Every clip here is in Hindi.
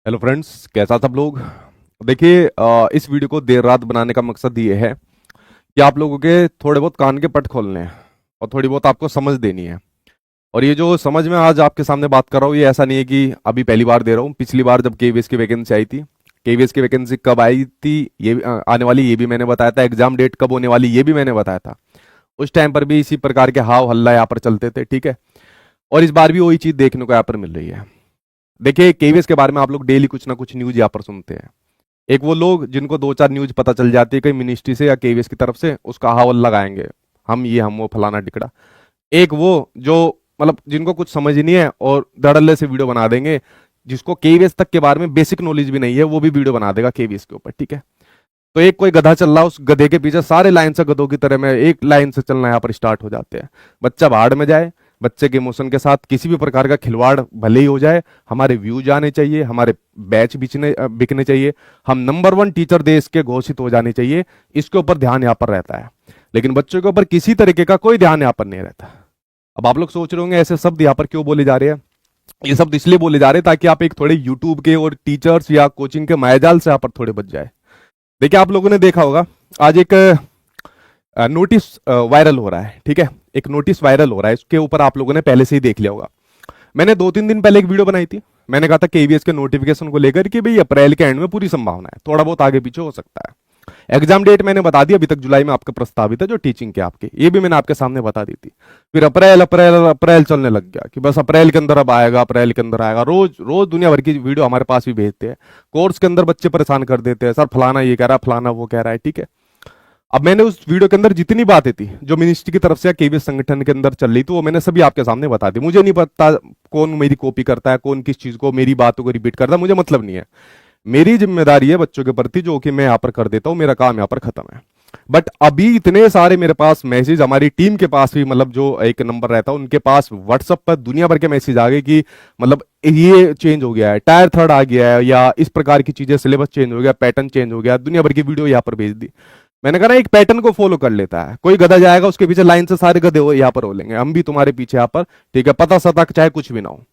हेलो फ्रेंड्स, कैसा सब लोग। देखिए, इस वीडियो को देर रात बनाने का मकसद ये है कि आप लोगों के थोड़े बहुत कान के पट खोलने हैं और थोड़ी बहुत आपको समझ देनी है। और ये जो समझ में आज आपके सामने बात कर रहा हूँ, ये ऐसा नहीं है कि अभी पहली बार दे रहा हूँ। पिछली बार जब केवीएस की वैकेंसी आई थी, केवीएस की वैकेंसी कब आई थी ये आने वाली, ये भी मैंने बताया था। एग्जाम डेट कब होने वाली, ये भी मैंने बताया था। उस टाइम पर भी इसी प्रकार के हाव हल्ला यहाँ पर चलते थे, ठीक है। और इस बार भी वही चीज देखने को यहाँ पर मिल रही है। देखिए, केवीएस के बारे में आप लोग डेली कुछ ना कुछ न्यूज यहाँ पर सुनते हैं। एक वो लोग जिनको दो चार न्यूज पता चल जाती है कहीं मिनिस्ट्री से या केवीएस की तरफ से, उसका हवाला लगाएंगे, हम ये हम वो फलाना टिकड़ा। एक वो जो मतलब जिनको कुछ समझ ही नहीं है और धड़ल्ले से वीडियो बना देंगे, जिसको केवीएस तक के बारे में बेसिक नॉलेज भी नहीं है, वो भी वीडियो बना देगा केवीएस के ऊपर, ठीक है। तो एक कोई गधा चल रहा है, उस गधे के पीछे सारे लाइन से गधों की तरह में एक लाइन से चलना यहाँ पर स्टार्ट हो जाते हैं। बच्चा भाड़ में जाए, बच्चे के इमोशन के साथ किसी भी प्रकार का खिलवाड़ भले ही हो जाए, हमारे व्यूज आने चाहिए, हमारे बैच बिकने चाहिए, हम नंबर 1 टीचर देश के घोषित हो जाने चाहिए, इसके ऊपर ध्यान यहाँ पर रहता है। लेकिन बच्चों के ऊपर किसी तरीके का कोई ध्यान यहाँ पर नहीं रहता। अब आप लोग सोच रहे होंगे ऐसे शब्द यहाँ पर क्यों बोले जा रहे हैं। ये शब्द इसलिए बोले जा रहे हैं ताकि आप एक थोड़े यूट्यूब के और टीचर्स या कोचिंग के मायाजाल से यहाँ पर थोड़े बच जाए। देखिए, आप लोगों ने देखा होगा आज एक नोटिस वायरल हो रहा है, ठीक है। एक नोटिस वायरल हो रहा है, इसके ऊपर आप लोगों ने पहले से ही देख लिया होगा। मैंने 2-3 दिन पहले एक वीडियो बनाई थी। मैंने कहा था केवीएस के नोटिफिकेशन को लेकर कि भाई अप्रैल के एंड में पूरी संभावना है, थोड़ा बहुत आगे पीछे हो सकता है। एग्जाम डेट मैंने बता दी, अभी तक जुलाई में आपका प्रस्तावित है जो टीचिंग के आपके, ये भी मैंने आपके सामने बता दी थी। फिर अप्रैल अप्रैल अप्रैल चलने लग गया कि बस अप्रैल के अंदर अब आएगा, अप्रैल के अंदर आएगा। रोज रोज दुनिया भर की वीडियो हमारे पास भी भेजते हैं। कोर्स के अंदर बच्चे परेशान कर देते हैं, सर फलाना ये कह रहा है, फलाना वो कह रहा है, ठीक है। अब मैंने उस वीडियो के अंदर जितनी बातें थी जो मिनिस्ट्री की तरफ से या केवीएस संगठन के अंदर चल रही थी, वो मैंने सभी आपके सामने बता दी। मुझे नहीं पता कौन मेरी कॉपी करता है, कौन किस चीज को, मेरी बातों को रिपीट करता है, मुझे मतलब नहीं है। मेरी जिम्मेदारी है बच्चों के प्रति, जो कि मैं यहाँ पर कर देता हूँ, मेरा काम यहाँ पर खत्म है। बट अभी इतने सारे मेरे पास मैसेज, हमारी टीम के पास भी, मतलब जो एक नंबर रहता है उनके पास व्हाट्सएप पर दुनिया भर के मैसेज आ गए कि मतलब ये चेंज हो गया है, टायर थर्ड आ गया है, या इस प्रकार की चीजें, सिलेबस चेंज हो गया, पैटर्न चेंज हो गया। दुनिया भर की वीडियो यहाँ पर भेज दी। मैंने कहा ना, एक पैटर्न को फॉलो कर लेता है, कोई गधा जाएगा उसके पीछे लाइन से सारे गधे यहाँ पर हो लेंगे, हम भी तुम्हारे पीछे यहाँ पर, ठीक है। पता सता चाहे कुछ भी ना हो।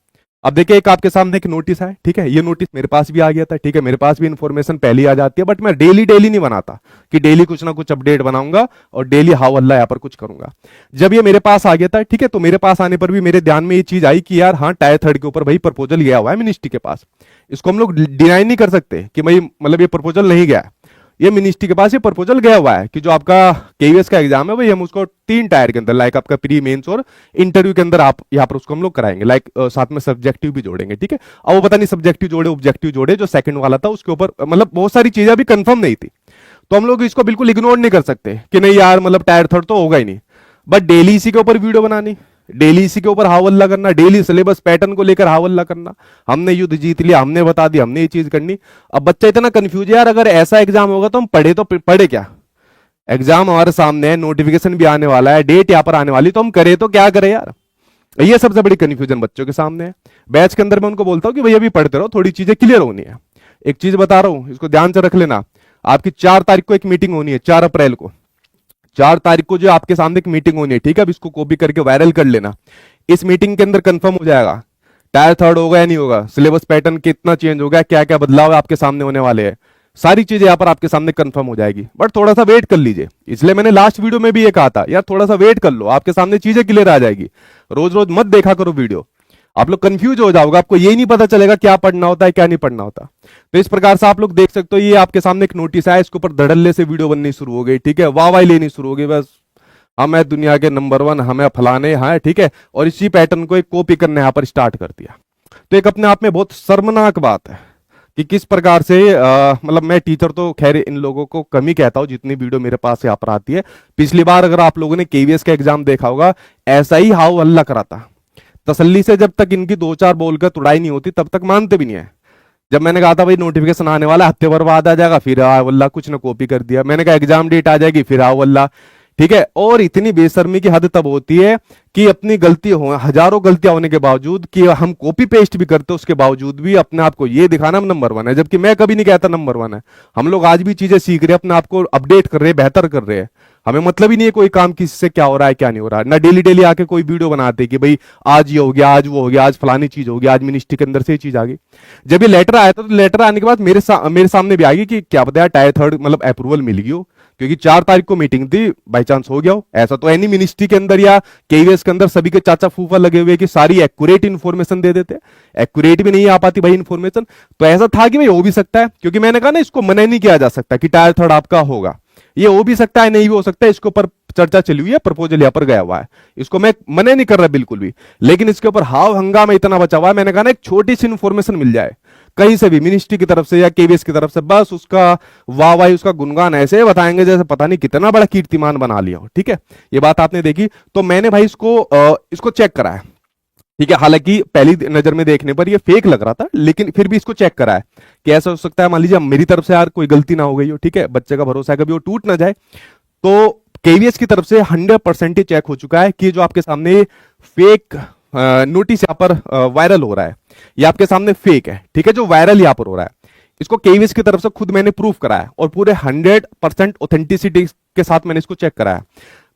अब देखिए, एक आपके सामने एक नोटिस है, ठीक है। ये नोटिस मेरे पास भी आ गया था, ठीक है। मेरे पास भी इन्फॉर्मेशन पहले ही आ जाती है, बट मैं डेली डेली नहीं बनाता कि डेली कुछ ना कुछ अपडेट बनाऊंगा और डेली हाव अल्लाह यहाँ पर कुछ करूंगा। जब ये मेरे पास आ गया था, ठीक है, तो मेरे पास आने पर भी मेरे ध्यान में ये चीज आई कि यार हाँ, टायर थर्ड के ऊपर भाई प्रपोजल गया हुआ है मिनिस्ट्री के पास। इसको हम लोग डिनाई नहीं कर सकते कि भाई मतलब ये प्रपोजल नहीं गया है। ये मिनिस्ट्री के पास ये प्रपोजल गया हुआ है कि जो आपका केवीएस का एग्जाम है, भाई हम उसको 3 टायर के अंदर, लाइक आपका प्री मेंस और इंटरव्यू के अंदर आप यहाँ पर उसको हम लोग कराएंगे, लाइक साथ में सब्जेक्टिव भी जोड़ेंगे, ठीक है। अब वो पता नहीं सब्जेक्टिव जोड़े ऑब्जेक्टिव जोड़े, जो सेकंड वाला था उसके ऊपर मतलब बहुत सारी चीजें अभी कंफर्म नहीं थी। तो हम लोग इसको बिल्कुल इग्नोर नहीं कर सकते कि नहीं यार मतलब टायर थर्ड तो होगा ही नहीं। बट डेली इसी के ऊपर वीडियो बनानी, डेली इसी के ऊपर हावल्ला करना, डेली सिलेबस पैटर्न को लेकर हावल्ला करना। हमने युद्ध जीत लिया, हमने बता दी, हमने ये चीज करनी। अब बच्चा इतना कंफ्यूज है यार, अगर ऐसा एग्जाम होगा तो हम पढ़े तो पढ़े क्या। एग्जाम हमारे सामने है, नोटिफिकेशन भी आने वाला है, डेट यहाँ पर आने वाली, तो हम करें तो क्या करें यार। ये सबसे बड़ी कंफ्यूजन बच्चों के सामने है। बैच के अंदर मैं उनको बोलता हूँ कि भैया अभी पढ़ते रहो, थोड़ी चीजें क्लियर होनी है। एक चीज बता रहा हूँ, इसको ध्यान से रख लेना। आपकी 4 तारीख को एक मीटिंग होनी है, 4 अप्रैल को। 4 तारीख को जो आपके सामने एक मीटिंग होनी है, ठीक है। अब इसको कॉपी करके वायरल कर लेना। इस मीटिंग के अंदर कंफर्म हो जाएगा टायर थर्ड होगा या नहीं होगा, सिलेबस पैटर्न कितना चेंज हो गया, क्या क्या बदलाव आपके सामने होने वाले हैं, सारी चीजें यहाँ पर आपके सामने कंफर्म हो जाएगी। बट थोड़ा सा वेट कर लीजिए, इसलिए मैंने लास्ट वीडियो में भी ये कहा था यार, थोड़ा सा वेट कर लो, आपके सामने चीजें क्लियर आ जाएगी। रोज रोज मत देखा करो वीडियो, आप लोग कंफ्यूज हो जाओगे, आपको यही नहीं पता चलेगा क्या पढ़ना होता है क्या नहीं पढ़ना होता। तो इस प्रकार से आप लोग देख सकते हो, ये आपके सामने एक नोटिस है, इसके ऊपर धड़ल्ले से वीडियो बननी शुरू हो गई, ठीक है। वाह वाह लेनी शुरू हो गई, बस हम है दुनिया के नंबर 1, हमें फलाने हैं, ठीक है। और इसी पैटर्न को एक कॉपी करने यहाँ पर स्टार्ट कर दिया। तो एक अपने आप में बहुत शर्मनाक बात है कि किस प्रकार से मतलब मैं टीचर तो खैर इन लोगों को कम ही कहता हूं जितनी वीडियो मेरे पास यहाँ पर आती है। पिछली बार अगर आप लोगों ने केवीएस का एग्जाम देखा होगा, ऐसा ही हाव हल्ला कराता तसल्ली से, जब तक इनकी 2-4 बोलकर तुड़ाई नहीं होती तब तक मानते भी नहीं है। जब मैंने कहा था भाई नोटिफिकेशन आने वाला, हफ्ते भर बाद आ जाएगा, फिर वल्ला कुछ ना कॉपी कर दिया। मैंने कहा एग्जाम डेट आ जाएगी, फिर वल्ला, ठीक है। और इतनी बेशर्मी की हद तब होती है कि अपनी गलती हो, हजारों गलतियां होने के बावजूद, कि हम कॉपी पेस्ट भी करते उसके बावजूद भी अपने आप को ये दिखाना नंबर 1 है, जबकि मैं कभी नहीं कहता नंबर 1 है। हम लोग आज भी चीजें सीख रहे हैं, अपने आप को अपडेट कर रहे हैं, बेहतर कर रहे हैं। हमें मतलब ही नहीं है कोई काम किससे क्या हो रहा है क्या नहीं हो रहा है। ना डेली डेली आके कोई वीडियो बनाते कि भाई आज ये हो गया, आज वो हो गया, आज फलानी चीज हो गया, आज मिनिस्ट्री के अंदर से ये चीज आ गई। जब ये लेटर आया था तो लेटर आने के बाद मेरे सामने भी आ गई कि क्या पता टायर थर्ड मतलब अप्रूवल मिल गई हो, क्योंकि 4 तारीख को मीटिंग थी, बाई चांस हो गया हो। ऐसा तो एनी मिनिस्ट्री के अंदर या केवीएस के अंदर सभी के चाचा फूफा लगे हुए कि सारी एक्यूरेट इन्फॉर्मेशन दे देते, एक्यूरेट भी नहीं आ पाती भाई इन्फॉर्मेशन। तो ऐसा था कि भाई हो भी सकता है, क्योंकि मैंने कहा ना इसको मना नहीं किया जा सकता कि टायर थर्ड आपका होगा, ये हो भी सकता है नहीं भी हो सकता है, इसके ऊपर चर्चा चली हुई है, प्रपोजल यहाँ पर गया हुआ है, इसको मैं मना नहीं कर रहा बिल्कुल भी। लेकिन इसके ऊपर हाव हंगामा इतना बचा हुआ है, मैंने कहा ना एक छोटी सी इन्फॉर्मेशन मिल जाए कहीं से भी, मिनिस्ट्री की तरफ से या केवीएस की तरफ से, बस उसका वाह वाही उसका गुणगान ऐसे बताएंगे जैसे पता नहीं कितना बड़ा कीर्तिमान बना लिया हो। ठीक है, ये बात आपने देखी। तो मैंने भाई इसको चेक कराया। ठीक है, हालांकि पहली नजर में देखने पर ये फेक लग रहा था, लेकिन फिर भी इसको चेक करा है कि ऐसा हो सकता है मान लीजिए मेरी तरफ से यार कोई गलती ना हो गई हो। ठीक है, बच्चे का भरोसा है कभी वो टूट ना जाए। तो केवीएस की तरफ से 100% चेक हो चुका है कि जो आपके सामने फेक नोटिस यहाँ पर वायरल हो रहा है, ये आपके सामने फेक है। ठीक है, जो वायरल यहाँ पर हो रहा है इसको केवीएस की तरफ से खुद मैंने प्रूफ कराया और पूरे 100% ऑथेंटिसिटी के साथ मैंने इसको चेक कराया।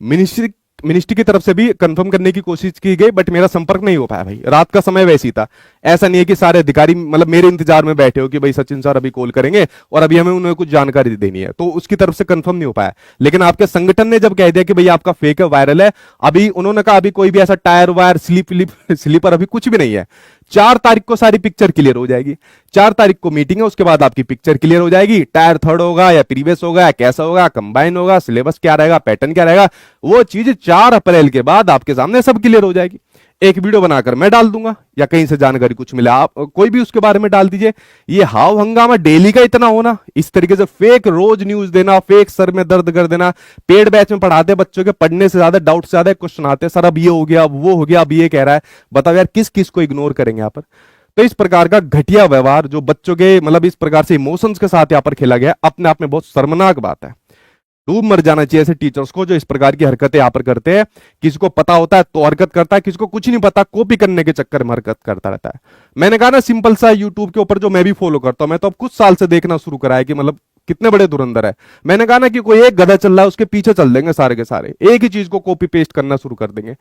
मिनिस्ट्री की तरफ से भी कंफर्म करने की कोशिश की गई, बट मेरा संपर्क नहीं हो पाया भाई, रात का समय वैसी था। ऐसा नहीं है कि सारे अधिकारी मतलब मेरे इंतजार में बैठे हो कि भाई सचिन सर अभी कॉल करेंगे और अभी हमें उन्हें कुछ जानकारी देनी है, तो उसकी तरफ से कंफर्म नहीं हो पाया। लेकिन आपके संगठन ने जब कह दिया कि भाई आपका फेक है, वायरल है, अभी उन्होंने कहा अभी कोई भी ऐसा टायर वायर स्लीपर अभी कुछ भी नहीं है। 4 तारीख को सारी पिक्चर क्लियर हो जाएगी। 4 तारीख को मीटिंग है, उसके बाद आपकी पिक्चर क्लियर हो जाएगी। टायर थर्ड होगा या प्रीवियस होगा या कैसा होगा, कंबाइन होगा, सिलेबस क्या रहेगा, पैटर्न क्या रहेगा, वो चीज 4 अप्रैल के बाद आपके सामने सब क्लियर हो जाएगी। एक वीडियो बनाकर मैं डाल दूंगा या कहीं से जानकारी कुछ मिला आप कोई भी उसके बारे में डाल दीजिए। ये हाव हंगामा डेली का इतना होना, इस तरीके से फेक रोज न्यूज देना, फेक सर में दर्द कर देना। पेड बैच में पढ़ाते बच्चों के पढ़ने से ज्यादा डाउट से ज्यादा क्वेश्चन आते, सर अब ये हो गया, अब वो हो गया, अब ये कह रहा है। बताओ यार किस किस को इग्नोर करेंगे यहाँ पर। तो इस प्रकार का घटिया व्यवहार जो बच्चों के मतलब इस प्रकार से इमोशंस के साथ यहाँ पर खेला गया, अपने आप में बहुत शर्मनाक बात है। डूब मर जाना चाहिए ऐसे टीचर्स को जो इस प्रकार की हरकतें यहाँ पर करते हैं। किसी को पता होता है तो हरकत करता है, किसी को कुछ नहीं पता कॉपी करने के चक्कर में हरकत करता रहता है। मैंने कहा ना सिंपल सा यूट्यूब के ऊपर जो मैं भी फॉलो करता हूं, मैं तो अब कुछ साल से देखना शुरू करा है कि मतलब कितने बड़े धुरंधर है। मैंने कहा ना कि कोई एक गधा चल रहा है उसके पीछे चल देंगे सारे के सारे, एक ही चीज को कॉपी पेस्ट करना शुरू कर देंगे।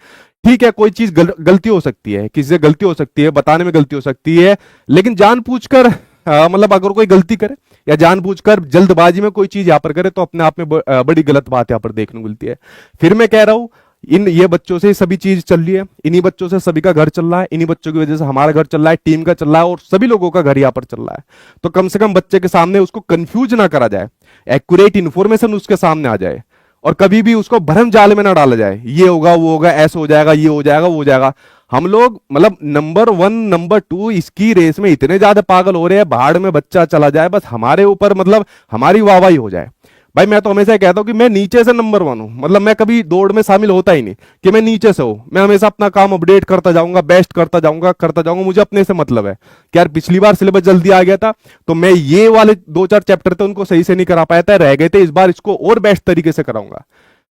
ठीक है, कोई चीज गलती हो सकती है, किसी से गलती हो सकती है, बताने में गलती हो सकती है, लेकिन जानबूझकर मतलब अगर कोई गलती करे या जानबूझकर जल्दबाजी में कोई चीज यहाँ पर करे तो अपने आप में बड़ी गलत बात यहाँ पर देखने को मिलती है। फिर मैं कह रहा हूं ये बच्चों से सभी चीज चल रही है, इन्हीं बच्चों से सभी का घर चल रहा है, इन्हीं बच्चों की वजह से हमारा घर चल रहा है, टीम का चल रहा है और सभी लोगों का घर यहाँ पर चल रहा है। तो कम से कम बच्चे के सामने उसको कंफ्यूज ना करा जाए, एक्यूरेट इन्फॉर्मेशन उसके सामने आ जाए और कभी भी उसको भरम जाल में ना डाला जाए, ये होगा वो होगा, ऐसा हो जाएगा, ये हो जाएगा वो हो जाएगा। हम लोग मतलब नंबर 1 नंबर 2 इसकी रेस में इतने ज्यादा पागल हो रहे हैं, भाड़ में बच्चा चला जाए बस हमारे ऊपर मतलब हमारी वाहवाही हो जाए। भाई मैं तो हमेशा कहता हूं कि मैं नीचे से नंबर 1 हूं, मतलब मैं कभी दौड़ में शामिल होता ही नहीं कि मैं नीचे से हूं। मैं हमेशा अपना काम अपडेट करता जाऊंगा, बेस्ट करता जाऊंगा। मुझे अपने से मतलब है कि यार पिछली बार सिलेबस जल्दी आ गया था तो मैं ये वाले 2-4 चैप्टर थे उनको सही से नहीं करा पाया था, रह गए थे, इस बार इसको और बेस्ट तरीके से कराऊंगा।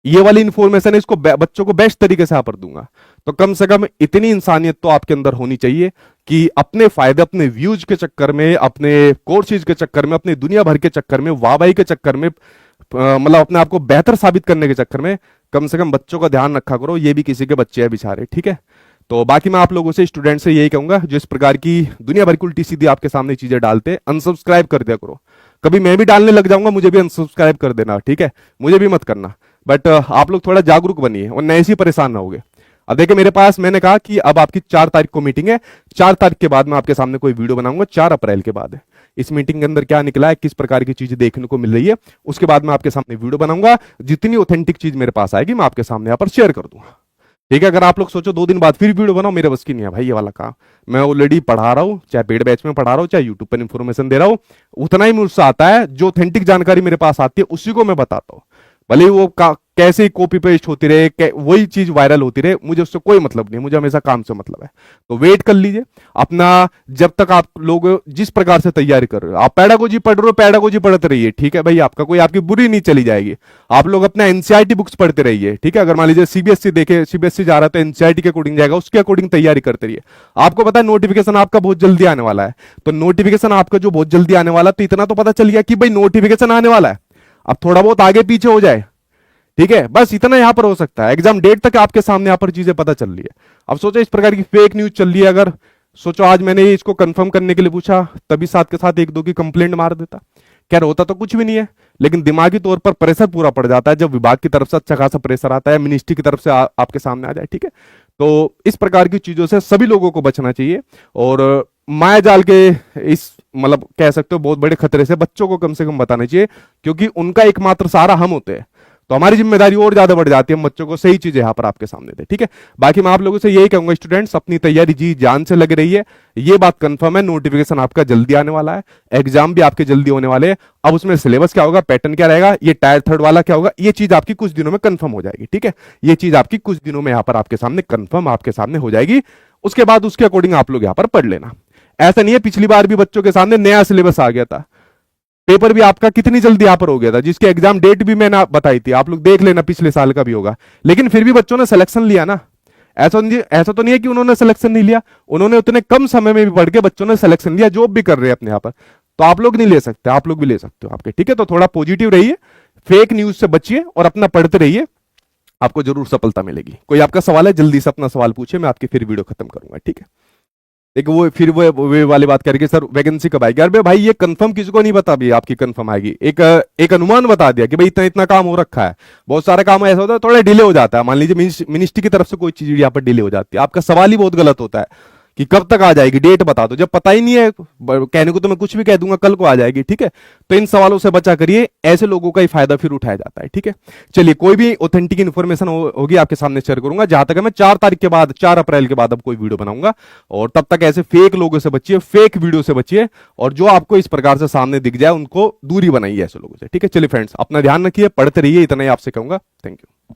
ये वाली इंफॉर्मेशन है इसको बच्चों को बेस्ट तरीके से यहाँ पर दूंगा। तो कम से कम इतनी इंसानियत तो आपके अंदर होनी चाहिए कि अपने फायदे, अपने व्यूज के चक्कर में, अपने कोर्सेज के चक्कर में, अपनी दुनिया भर के चक्कर में, वाहवाही के चक्कर में, मतलब अपने आप को बेहतर साबित करने के चक्कर में कम से कम बच्चों का ध्यान रखा करो। ये भी किसी के बच्चे हैं बेचारे। ठीक है, तो बाकी मैं आप लोगों से, स्टूडेंट से यही कहूंगा जो इस प्रकार की दुनिया भर की उल्टी सीधी आपके सामने चीजें डालते, अनसब्सक्राइब कर दिया करो। कभी मैं भी डालने लग जाऊंगा, मुझे भी अनसब्सक्राइब कर देना। ठीक है, मुझे भी मत करना, बट आप लोग थोड़ा जागरूक बनिए और नए से परेशान ना होगे। अब देखिए मेरे पास, मैंने कहा कि अब आपकी 4 तारीख को मीटिंग है, 4 तारीख के बाद मैं आपके सामने कोई वीडियो बनाऊंगा। 4 अप्रैल के बाद इस मीटिंग के अंदर क्या निकला है, किस प्रकार की चीजें देखने को मिल रही है, उसके बाद मैं आपके सामने वीडियो बनाऊंगा। जितनी ऑथेंटिक चीज मेरे पास आएगी मैं आपके सामने यहाँ पर शेयर कर दूंगा। ठीक है, अगर आप लोग सोचो 2 दिन बाद फिर वीडियो बनाओ, मेरे बस की नहीं है भाई ये वाला काम। मैं ऑलरेडी पढ़ा रहा हूं, चाहे पेड बैच में पढ़ा रहा हूं, चाहे यूट्यूब पर इंफॉर्मेशन दे रहा हूं, उतना ही मुझसे आता है। जो ऑथेंटिक जानकारी मेरे पास आती है उसी को मैं बताता हूं, भले वो कैसे कॉपी पेस्ट होती रहे, वही चीज वायरल होती रहे, मुझे उससे कोई मतलब नहीं, मुझे हमेशा काम से मतलब है। तो वेट कर लीजिए अपना, जब तक आप लोग जिस प्रकार से तैयारी कर रहे हो, आप पैडागोजी पढ़ रहे हो, पैडागोजी पढ़ते रहिए। ठीक है भाई, आपका कोई आपकी बुरी नहीं चली जाएगी। आप लोग अपना एनसीईआरटी बुक्स पढ़ते रहिए। ठीक है, अगर मान लीजिए सीबीएसई देखे, सीबीएसई जा रहा है तो एनसीईआरटी के अकॉर्डिंग जाएगा, उसके अकॉर्डिंग तैयारी करते रहिए। आपको पता है नोटिफिकेशन आपका बहुत जल्दी आने वाला है, तो नोटिफिकेशन आपका जो बहुत जल्दी आने वाला, तो इतना तो पता चल गया कि भाई नोटिफिकेशन आने वाला है। अब थोड़ा बहुत आगे पीछे हो जाए, ठीक है, बस इतना यहां पर हो सकता है। एग्जाम डेट तक आपके सामने यहां पर चीजें पता चल रही है। अब सोचो इस प्रकार की फेक न्यूज चल रही है, अगर सोचो आज मैंने इसको कंफर्म करने के लिए पूछा, तभी साथ के साथ एक दो की कंप्लेंट मार देता, खैर होता तो कुछ भी नहीं है, लेकिन दिमागी तौर पर प्रेशर पूरा पड़ जाता है जब विभाग की तरफ से अच्छा खासा प्रेशर आता है, मिनिस्ट्री की तरफ से आपके सामने आ जाए। ठीक है, तो इस प्रकार की चीजों से सभी लोगों को बचना चाहिए, और माया जाल के इस मतलब कह सकते हो बहुत बड़े खतरे से बच्चों को कम से कम बताना चाहिए, क्योंकि उनका एकमात्र सहारा हम होते हैं। तो हमारी जिम्मेदारी और ज्यादा बढ़ जाती है, हम बच्चों को सही चीजें यहां पर आपके सामने दे। ठीक है, बाकी मैं आप लोगों से यही कहूंगा, स्टूडेंट्स अपनी तैयारी जी जान से लग रही है, ये बात कंफर्म है, नोटिफिकेशन आपका जल्दी आने वाला है, एग्जाम भी आपके जल्दी होने वाले हैं। अब उसमें सिलेबस क्या होगा, पैटर्न क्या रहेगा, ये टायर 3 वाला क्या होगा, ये चीज आपकी कुछ दिनों में कंफर्म हो जाएगी। ठीक है, ये चीज आपकी कुछ दिनों में यहां पर आपके सामने कंफर्म आपके सामने हो जाएगी। उसके बाद उसके अकॉर्डिंग आप लोग यहां पर पढ़ लेना। ऐसा नहीं है, पिछली बार भी बच्चों के सामने नया सिलेबस आ गया था, पेपर भी आपका कितनी जल्दी यहां पर हो गया था, जिसकी एग्जाम डेट भी मैंने बताई थी, आप लोग देख लेना, पिछले साल का भी होगा, लेकिन फिर भी बच्चों ने सिलेक्शन लिया ना। ऐसा तो नहीं है कि उन्होंने सिलेक्शन नहीं लिया, उन्होंने उतने कम समय में भी पढ़ के बच्चों ने सिलेक्शन लिया, जॉब भी कर रहे हैं अपने यहां पर। तो आप लोग नहीं ले सकते, आप लोग भी ले सकते हो आपके। ठीक है, तो थोड़ा पॉजिटिव रहिए, फेक न्यूज से बचिए और अपना पढ़ते रहिए, आपको जरूर सफलता मिलेगी। कोई आपका सवाल है, जल्दी से अपना सवाल पूछिए, मैं आपकी फिर वीडियो खत्म करूंगा। ठीक है, देखो वो फिर वो वाली बात करेंगे, सर वैकेंसी कब आएगी। अरे भाई ये कंफर्म किसी को नहीं बता भी आपकी कंफर्म आएगी, एक अनुमान बता दिया कि भाई इतना इतना काम हो रखा है। बहुत सारा काम ऐसा होता है थोड़ा डिले हो जाता है, मान लीजिए मिनिस्ट्री की तरफ से कोई चीज यहाँ पर डिले हो जाती है, आपका सवाल ही बहुत गलत होता है कि कब तक आ जाएगी, डेट बता दो, जब पता ही नहीं है कहने को तो मैं कुछ भी कह दूंगा कल को आ जाएगी। ठीक है, तो इन सवालों से बचा करिए, ऐसे लोगों का ही फायदा फिर उठाया जाता है। ठीक है, चलिए कोई भी ऑथेंटिक इन्फॉर्मेशन होगी आपके सामने शेयर करूंगा, जहां तक मैं 4 तारीख के बाद 4 अप्रैल के बाद अब कोई वीडियो बनाऊंगा। और तब तक ऐसे फेक लोगों से बचिए, फेक वीडियो से बचिए, और जो आपको इस प्रकार से सामने दिख जाए उनको दूरी बनाइए ऐसे लोगों से। ठीक है, चलिए फ्रेंड्स अपना ध्यान रखिए, पढ़ते रहिए, इतना ही आपसे कहूंगा। Thank you.